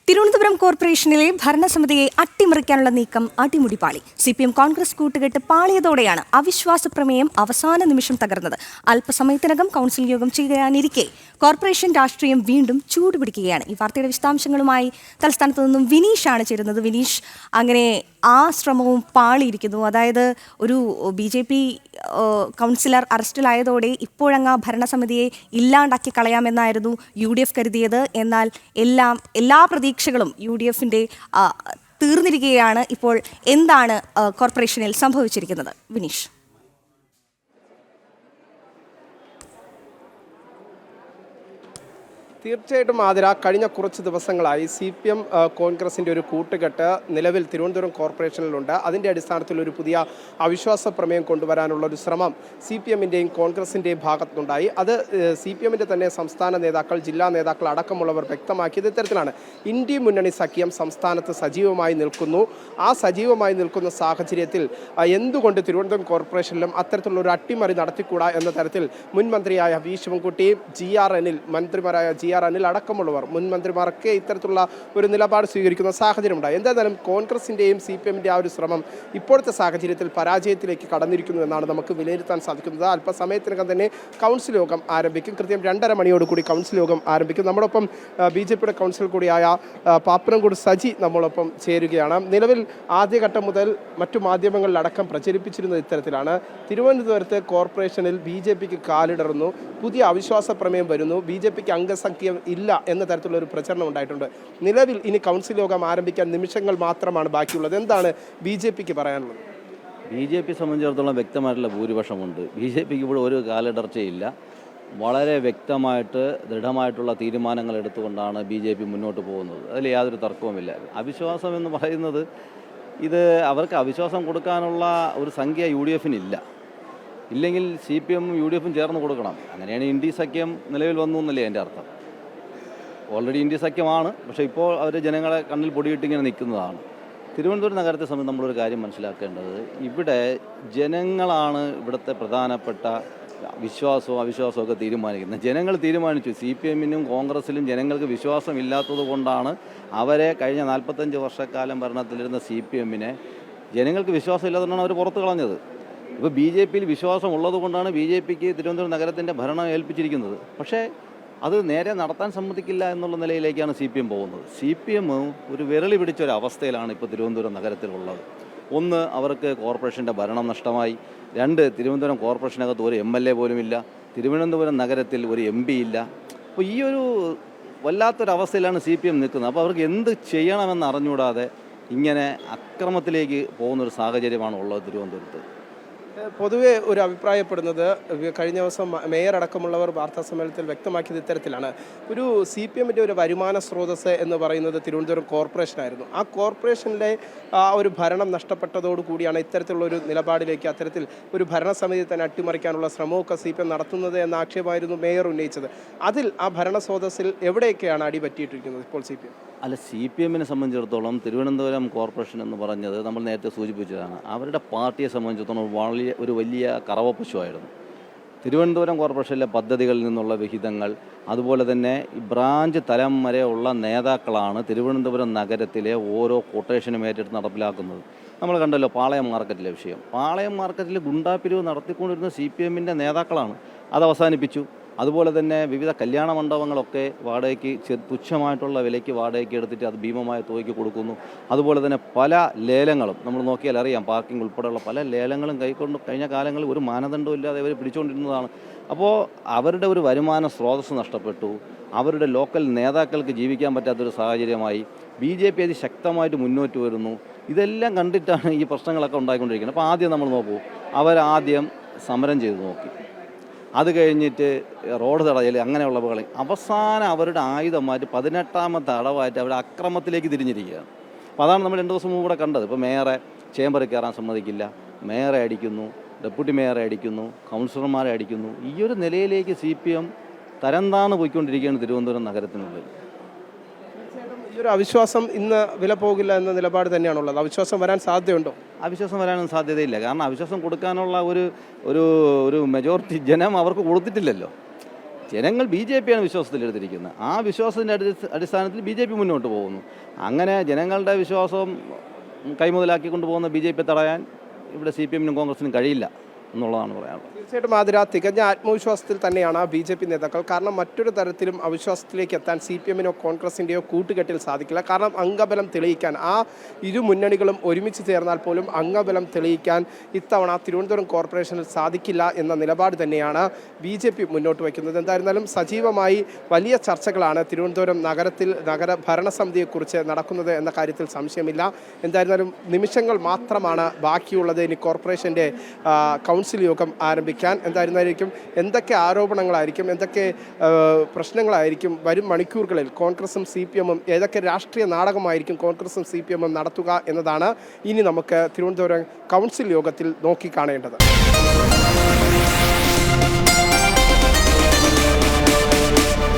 തിരുവനന്തപുരം കോർപ്പറേഷനിലെ ഭരണസമിതിയെ അട്ടിമറിക്കാനുള്ള നീക്കം അടിമുടിപാളി. CPM കോൺഗ്രസ് കൂട്ടുകെട്ട് പാളിയതോടെയാണ് അവിശ്വാസ പ്രമേയം അവസാന നിമിഷം തകർന്നത്. അല്പസമയത്തിനകം കൗൺസിൽ യോഗം ചെയ്യാനിരിക്കെ കോർപ്പറേഷൻ രാഷ്ട്രീയം വീണ്ടും ചൂടുപിടിക്കുകയാണ്. ഈ വാർത്തയുടെ വിശദാംശങ്ങളുമായി തലസ്ഥാനത്ത് നിന്നും വിനീഷാണ് ചേരുന്നത്. വിനീഷ്, അങ്ങനെ ആ ശ്രമവും പാളിയിരിക്കുന്നു. അതായത് ഒരു BJP കൗൺസിലർ അറസ്റ്റിലായതോടെ ഇപ്പോഴങ്ങ് ഭരണസമിതിയെ ഇല്ലാണ്ടാക്കി കളയാമെന്നായിരുന്നു UDF കരുതിയത്. എന്നാൽ എല്ലാ പ്രതീക്ഷകളും UDFന്റെ തീർന്നിരിക്കുകയാണ്. ഇപ്പോൾ എന്താണ് കോർപ്പറേഷനിൽ സംഭവിച്ചിരിക്കുന്നത് വിനീഷ്? തീർച്ചയായിട്ടും ആതിര, കഴിഞ്ഞ കുറച്ച് ദിവസങ്ങളായി CPM കോൺഗ്രസിൻ്റെ ഒരു കൂട്ടുകെട്ട് നിലവിൽ തിരുവനന്തപുരം കോർപ്പറേഷനിലുണ്ട്. അതിൻ്റെ അടിസ്ഥാനത്തിൽ ഒരു പുതിയ അവിശ്വാസ പ്രമേയം കൊണ്ടുവരാനുള്ള ഒരു ശ്രമം CPMൻ്റെയും കോൺഗ്രസിൻ്റെയും ഭാഗത്തുനിന്നുണ്ടായി. അത് CPMൻ്റെ തന്നെ സംസ്ഥാന നേതാക്കൾ, ജില്ലാ നേതാക്കൾ അടക്കമുള്ളവർ വ്യക്തമാക്കിയത് ഇത്തരത്തിലാണ്. ഇന്ത്യ മുന്നണി സഖ്യം സംസ്ഥാനത്ത് സജീവമായി നിൽക്കുന്നു. ആ സജീവമായി നിൽക്കുന്ന സാഹചര്യത്തിൽ എന്തുകൊണ്ട് തിരുവനന്തപുരം കോർപ്പറേഷനിലും അത്തരത്തിലുള്ള ഒരു അട്ടിമറി നടത്തിക്കൂടാ എന്ന തരത്തിൽ മുൻ മന്ത്രിയായ V ശിവൻകുട്ടി, മന്ത്രിമാരായ GR അനിൽ അടക്കമുള്ളവർ, മുൻ മന്ത്രിമാർക്ക് ഇത്തരത്തിലുള്ള ഒരു നിലപാട് സ്വീകരിക്കുന്ന സാഹചര്യമുണ്ടായി. എന്തായാലും കോൺഗ്രസിൻ്റെയും CPMൻ്റെ ആ ഒരു ശ്രമം ഇപ്പോഴത്തെ സാഹചര്യത്തിൽ പരാജയത്തിലേക്ക് കടന്നിരിക്കുന്നു എന്നാണ് നമുക്ക് വിലയിരുത്താൻ സാധിക്കുന്നത്. അല്പസമയത്തിനകം തന്നെ കൗൺസിൽ യോഗം ആരംഭിക്കും. കൃത്യം 2:30 മണിയോടുകൂടി കൗൺസിൽ യോഗം ആരംഭിക്കും. നമ്മളൊപ്പം BJPയുടെ കൗൺസിൽ കൂടിയായ പാപ്പനംകോട് സജി നമ്മളൊപ്പം ചേരുകയാണ്. നിലവിൽ ആദ്യഘട്ടം മുതൽ മറ്റു മാധ്യമങ്ങളിലടക്കം പ്രചരിപ്പിച്ചിരുന്നത് ഇത്തരത്തിലാണ്: തിരുവനന്തപുരത്ത് കോർപ്പറേഷനിൽ BJPക്ക് കാലിടറുന്നു, പുതിയ അവിശ്വാസ പ്രമേയം വരുന്നു, BJPക്ക് അംഗസംഖ്യ ഇല്ല എന്ന തരത്തിലുള്ള ഒരു പ്രചരണം ഉണ്ടായിട്ടുണ്ട്. നിലവിൽ ഇനി കൗൺസിൽ യോഗം ആരംഭിക്കാൻ നിമിഷങ്ങൾ മാത്രമാണ് ബാക്കിയുള്ളത്. എന്താണ് BJPക്ക് പറയാനുള്ളത്? BJP സംബന്ധിച്ചിടത്തോളം വ്യക്തമായിട്ടുള്ള ഭൂരിപക്ഷമുണ്ട്. BJPക്ക് ഇവിടെ ഒരു കാലിടർച്ചയില്ല. വളരെ വ്യക്തമായിട്ട് ദൃഢമായിട്ടുള്ള തീരുമാനങ്ങൾ എടുത്തുകൊണ്ടാണ് BJP മുന്നോട്ട് പോകുന്നത്. അതിൽ യാതൊരു തർക്കവുമില്ല. അവിശ്വാസം എന്ന് പറയുന്നത് ഇത് അവർക്ക് അവിശ്വാസം കൊടുക്കാനുള്ള ഒരു സംഖ്യ UDFനില്ല. ഇല്ലെങ്കിൽ CPM UDFും ചേർന്ന് കൊടുക്കണം. അങ്ങനെയാണ് ഇന്ത്യ സഖ്യം നിലവിൽ വന്നു എന്നല്ലേ എൻ്റെ അർത്ഥം. ഓൾറെഡി ഇന്ത്യ സഖ്യമാണ്, പക്ഷേ ഇപ്പോൾ അവർ ജനങ്ങളെ കണ്ണിൽ പൊടിയിട്ടിങ്ങനെ നിൽക്കുന്നതാണ്. തിരുവനന്തപുരം നഗരത്തെ സംബന്ധിച്ച് നമ്മളൊരു കാര്യം മനസ്സിലാക്കേണ്ടത്, ഇവിടെ ജനങ്ങളാണ് ഇവിടുത്തെ പ്രധാനപ്പെട്ട വിശ്വാസവും അവിശ്വാസവും ഒക്കെ തീരുമാനിക്കുന്നത്. ജനങ്ങൾ തീരുമാനിച്ചു. CPMനും കോൺഗ്രസിലും ജനങ്ങൾക്ക് വിശ്വാസം ഇല്ലാത്തത് കൊണ്ടാണ് അവരെ കഴിഞ്ഞ 45 വർഷക്കാലം ഭരണത്തിലിരുന്ന CPMനെ ജനങ്ങൾക്ക് വിശ്വാസം ഇല്ലാത്തതുകൊണ്ടാണ് അവർ പുറത്തു കളഞ്ഞത്. ഇപ്പോൾ BJPയിൽ വിശ്വാസം ഉള്ളത് കൊണ്ടാണ് BJPക്ക് തിരുവനന്തപുരം നഗരത്തിൻ്റെ ഭരണം ഏൽപ്പിച്ചിരിക്കുന്നത്. പക്ഷേ അത് നേരെ നടത്താൻ സമ്മതിക്കില്ല എന്നുള്ള നിലയിലേക്കാണ് CPM പോകുന്നത്. CPM ഒരു വിരളി പിടിച്ച ഒരു അവസ്ഥയിലാണ് ഇപ്പോൾ തിരുവനന്തപുരം നഗരത്തിലുള്ളത്. ഒന്ന്, അവർക്ക് കോർപ്പറേഷൻ്റെ ഭരണം നഷ്ടമായി. 2, തിരുവനന്തപുരം കോർപ്പറേഷനകത്ത് ഒരു MLA പോലുമില്ല. തിരുവനന്തപുരം നഗരത്തിൽ ഒരു MP ഇല്ല. അപ്പോൾ ഈ ഒരു വല്ലാത്തൊരവസ്ഥയിലാണ് CPM നിൽക്കുന്നത്. അപ്പോൾ അവർക്ക് എന്ത് ചെയ്യണമെന്ന് അറിഞ്ഞുകൂടാതെ ഇങ്ങനെ അക്രമത്തിലേക്ക് പോകുന്നൊരു സാഹചര്യമാണ് ഉള്ളത് തിരുവനന്തപുരത്ത്. പൊതുവെ ഒരു അഭിപ്രായപ്പെടുന്നത്, കഴിഞ്ഞ ദിവസം മേയർ അടക്കമുള്ളവർ വാർത്താ സമ്മേളനത്തിൽ വ്യക്തമാക്കിയത് ഇത്തരത്തിലാണ്: ഒരു CPMൻ്റെ ഒരു വരുമാന സ്രോതസ് എന്ന് പറയുന്നത് തിരുവനന്തപുരം കോർപ്പറേഷനായിരുന്നു. ആ കോർപ്പറേഷനിലെ ഒരു ഭരണം നഷ്ടപ്പെട്ടതോടുകൂടിയാണ് ഇത്തരത്തിലുള്ള ഒരു നിലപാടിലേക്ക്, അത്തരത്തിൽ ഒരു ഭരണസമിതി തന്നെ അട്ടിമറിക്കാനുള്ള ശ്രമമൊക്കെ CPM നടത്തുന്നത് എന്ന ആക്ഷേപമായിരുന്നു മേയർ ഉന്നയിച്ചത്. അതിൽ ആ ഭരണ സ്രോതസ്സിൽ എവിടെയൊക്കെയാണ് അടിപറ്റിയിട്ടിരിക്കുന്നത് ഇപ്പോൾ CPM? അല്ല, CPMനെ സംബന്ധിച്ചിടത്തോളം തിരുവനന്തപുരം കോർപ്പറേഷൻ എന്ന് പറഞ്ഞത് നമ്മൾ നേരത്തെ സൂചിപ്പിച്ചതാണ്. അവരുടെ പാർട്ടിയെ സംബന്ധിച്ചിടത്തോളം ഒരു വലിയ കറവപ്പശുവായിരുന്നു. തിരുവനന്തപുരം കോർപ്പറേഷനിലെ പദ്ധതികളിൽ നിന്നുള്ള വിഹിതങ്ങൾ, അതുപോലെ തന്നെ ഈ ബ്രാഞ്ച് തലം വരെയുള്ള നേതാക്കളാണ് തിരുവനന്തപുരം നഗരത്തിലെ ഓരോ കൊട്ടേഷനും ഏറ്റെടുത്ത് നടപ്പിലാക്കുന്നത്. നമ്മൾ കണ്ടല്ലോ പാളയം മാർക്കറ്റിലെ വിഷയം. പാളയം മാർക്കറ്റിൽ ഗുണ്ടാപ്പിരിവ് നടത്തിക്കൊണ്ടിരുന്ന CPMൻ്റെ നേതാക്കളാണ്. അത് അവസാനിപ്പിച്ചു. അതുപോലെ തന്നെ വിവിധ കല്യാണ മണ്ഡപങ്ങളൊക്കെ വാടകയ്ക്ക് തുച്ഛമായിട്ടുള്ള വിലയ്ക്ക് വാടകയ്ക്ക് എടുത്തിട്ട് അത് ഭീമമായ തുകയ്ക്ക് കൊടുക്കുന്നു. അതുപോലെ തന്നെ പല ലേലങ്ങളും നമ്മൾ നോക്കിയാൽ അറിയാം, പാർക്കിംഗ് ഉൾപ്പെടെയുള്ള പല ലേലങ്ങളും കഴിഞ്ഞ കാലങ്ങളിൽ ഒരു മാനദണ്ഡവും ഇല്ലാതെ അവർ പിടിച്ചുകൊണ്ടിരുന്നതാണ്. അപ്പോൾ അവരുടെ ഒരു വരുമാന സ്രോതസ്സ് നഷ്ടപ്പെട്ടു. അവരുടെ ലോക്കൽ നേതാക്കൾക്ക് ജീവിക്കാൻ പറ്റാത്തൊരു സാഹചര്യമായി. BJP അത് ശക്തമായിട്ട് മുന്നോട്ട് വരുന്നു. ഇതെല്ലാം കണ്ടിട്ടാണ് ഈ പ്രശ്നങ്ങളൊക്കെ ഉണ്ടായിക്കൊണ്ടിരിക്കുന്നത്. അപ്പോൾ ആദ്യം നമ്മൾ നോക്കൂ, അവരാദ്യം സമരം ചെയ്ത് നോക്കി. അത് കഴിഞ്ഞിട്ട് റോഡ് തടയൽ, അങ്ങനെയുള്ള കളി. അവസാനം അവരുടെ ആയുധം മാറ്റി 18ാമത്തെ അടവായിട്ട് അവർ അക്രമത്തിലേക്ക് തിരിഞ്ഞിരിക്കുകയാണ്. അപ്പോൾ അതാണ് നമ്മൾ 2 ദിവസം മുമ്പ് കൂടെ കണ്ടത്. ഇപ്പോൾ മേയറെ ചേംബറിൽ കയറാൻ സമ്മതിക്കില്ല, മേയറെ അടിക്കുന്നു, ഡെപ്യൂട്ടി മേയറെ അടിക്കുന്നു, കൗൺസിലർമാരെ അടിക്കുന്നു. ഈ ഒരു നിലയിലേക്ക് CPM തരംതാന്ന് പോയിക്കൊണ്ടിരിക്കുകയാണ് തിരുവനന്തപുരം നഗരത്തിനുള്ളിൽ. ഒരു അവിശ്വാസം ഇന്ന് വില പോകില്ല എന്ന നിലപാട് തന്നെയാണുള്ളത്. അവിശ്വാസം വരാൻ സാധ്യതയുണ്ടോ? അവിശ്വാസം വരാനൊന്നും സാധ്യതയില്ല. കാരണം അവിശ്വാസം കൊടുക്കാനുള്ള ഒരു മെജോറിറ്റി ജനം അവർക്ക് കൊടുത്തിട്ടില്ലല്ലോ. ജനങ്ങൾ ബി ജെ പിയാണ് വിശ്വാസത്തിലെടുത്തിരിക്കുന്നത്. ആ വിശ്വാസത്തിൻ്റെ അടിസ്ഥാനത്തിൽ ബി ജെ പി മുന്നോട്ട് പോകുന്നു. അങ്ങനെ ജനങ്ങളുടെ വിശ്വാസം കൈമുതലാക്കി കൊണ്ടുപോകുന്ന ബി ജെ പി തടയാൻ ഇവിടെ സി പി എമ്മിനും കോൺഗ്രസിനും കഴിയില്ല എന്നുള്ളതാണ് പറയാനുള്ളത്. തീർച്ചയായിട്ടും ആതിര, തികഞ്ഞ ആത്മവിശ്വാസത്തിൽ തന്നെയാണ് ബി ജെ പി നേതാക്കൾ. കാരണം മറ്റൊരു തരത്തിലും അവിശ്വാസത്തിലേക്ക് എത്താൻ സി പി എമ്മിനോ കോൺഗ്രസിൻ്റെയോ കൂട്ടുകെട്ടിൽ സാധിക്കില്ല. കാരണം അംഗബലം തെളിയിക്കാൻ ആ ഇരു മുന്നണികളും ഒരുമിച്ച് ചേർന്നാൽ പോലും അംഗബലം തെളിയിക്കാൻ ഇത്തവണ തിരുവനന്തപുരം കോർപ്പറേഷനിൽ സാധിക്കില്ല എന്ന നിലപാട് തന്നെയാണ് ബി ജെ പി മുന്നോട്ട് വയ്ക്കുന്നത്. എന്തായിരുന്നാലും സജീവമായി വലിയ ചർച്ചകളാണ് തിരുവനന്തപുരം നഗര ഭരണസമിതിയെക്കുറിച്ച് നടക്കുന്നത് എന്ന കാര്യത്തിൽ സംശയമില്ല. എന്തായിരുന്നാലും നിമിഷങ്ങൾ മാത്രമാണ് ബാക്കിയുള്ളത് ഇനി കോർപ്പറേഷൻ്റെ കൗൺസിൽ യോഗം ആരംഭിക്കാൻ. എന്തായിരുന്നായിരിക്കും, എന്തൊക്കെ ആരോപണങ്ങളായിരിക്കും, എന്തൊക്കെ പ്രശ്നങ്ങളായിരിക്കും വരും മണിക്കൂറുകളിൽ കോൺഗ്രസും സി പി എമ്മും, ഏതൊക്കെ രാഷ്ട്രീയ നാടകമായിരിക്കും കോൺഗ്രസും സി പി എമ്മും നടത്തുക എന്നതാണ് ഇനി നമുക്ക് തിരുവനന്തപുരം കൗൺസിൽ യോഗത്തിൽ നോക്കിക്കാണേണ്ടത്.